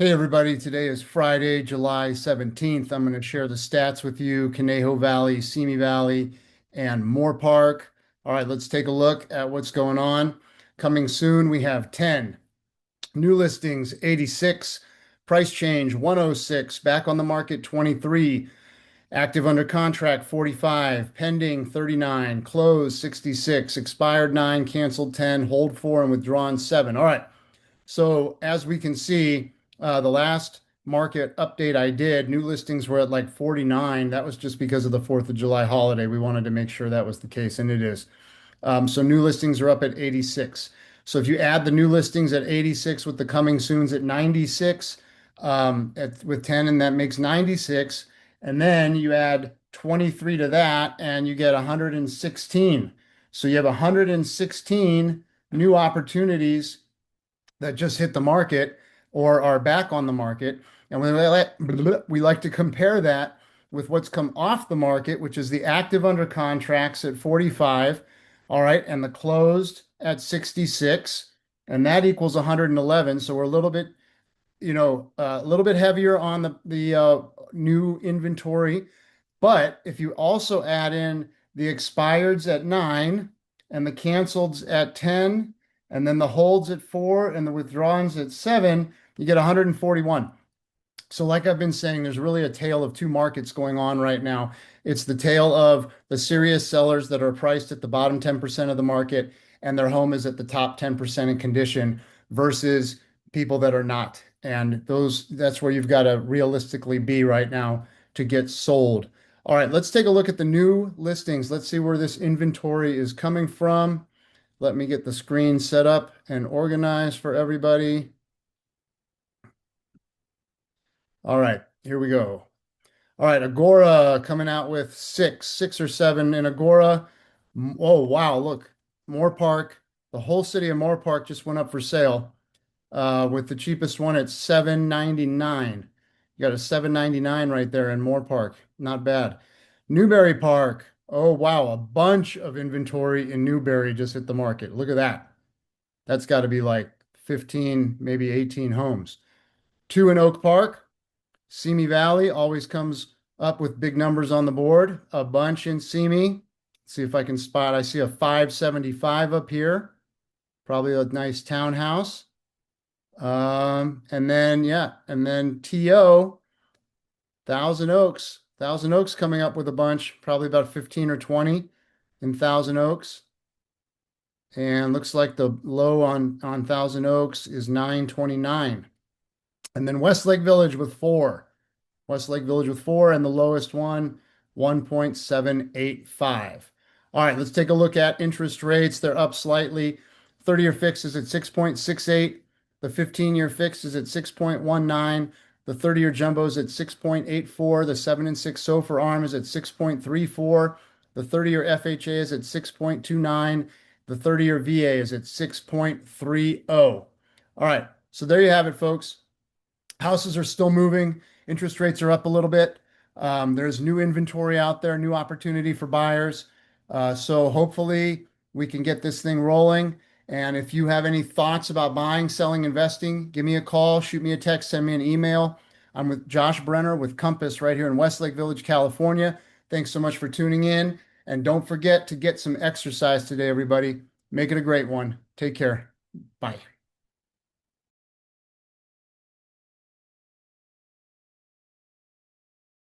Hey everybody, today is Friday, July 17th. I'm going to share the stats with you, Conejo Valley, SIMI Valley, and Moorpark. All right, let's take a look at what's going on. Coming soon, we have 10. New listings, 86. Price change, 106. Back on the market, 23. Active under contract, 45. Pending, 39. Closed, 66. Expired, 9. Canceled, 10. Hold 4 and withdrawn, 7. All right. So as we can see, the last market update I did, new listings were at like 49. That was just because of the 4th of July holiday. We wanted to make sure that was the case, and it is. So new listings are up at 86. So if you add the new listings at 86 with the coming soons at 96, with 10, and that makes 96. And then you add 23 to that, and you get 116. So you have 116 new opportunities that just hit the market or are back on the market. And we like to compare that with what's come off the market, which is the active under contracts at 45, all right, and the closed at 66, and that equals 111. So we're a little bit, a little bit heavier on the new inventory. But if you also add in the expireds at 9 and the canceleds at 10, and then the holds at 4 and the withdrawals at 7, you get 141. So like I've been saying, there's really a tale of two markets going on right now. It's the tale of the serious sellers that are priced at the bottom 10% of the market and their home is at the top 10% in condition versus people that are not. And that's where you've got to realistically be right now to get sold. All right, let's take a look at the new listings. Let's see where this inventory is coming from. Let me get the screen set up and organized for everybody. All right, here we go. All right, Agora coming out with six or seven in Agora. Oh, wow, look, Moorpark, the whole city of Moorpark just went up for sale with the cheapest one at $7.99. You got a $7.99 right there in Moorpark. Not bad. Newberry Park. Oh, wow, a bunch of inventory in Newberry just hit the market. Look at that. That's got to be like 15, maybe 18 homes. Two in Oak Park. SIMI Valley always comes up with big numbers on the board. A bunch in SIMI. See if I can spot. I see a 575 up here. Probably a nice townhouse. And then TO, Thousand Oaks. Thousand Oaks coming up with a bunch, probably about 15 or 20 in Thousand Oaks. And looks like the low on Thousand Oaks is 929. And then Westlake Village with 4. Westlake Village with 4, and the lowest one, 1.785. All right, let's take a look at interest rates. They're up slightly. 30-year fix is at 6.68. The 15-year fix is at 6.19. The 30-year jumbo is at 6.84. The 7 and 6 SOFR arm is at 6.34. The 30-year FHA is at 6.29. The 30-year VA is at 6.30. All right, so there you have it, folks. Houses are still moving. Interest rates are up a little bit. There's new inventory out there, new opportunity for buyers. So hopefully we can get this thing rolling. And if you have any thoughts about buying, selling, investing, give me a call, shoot me a text, send me an email. I'm with Josh Brenner with Compass right here in Westlake Village, California. Thanks so much for tuning in. And don't forget to get some exercise today, everybody. Make it a great one. Take care. Bye.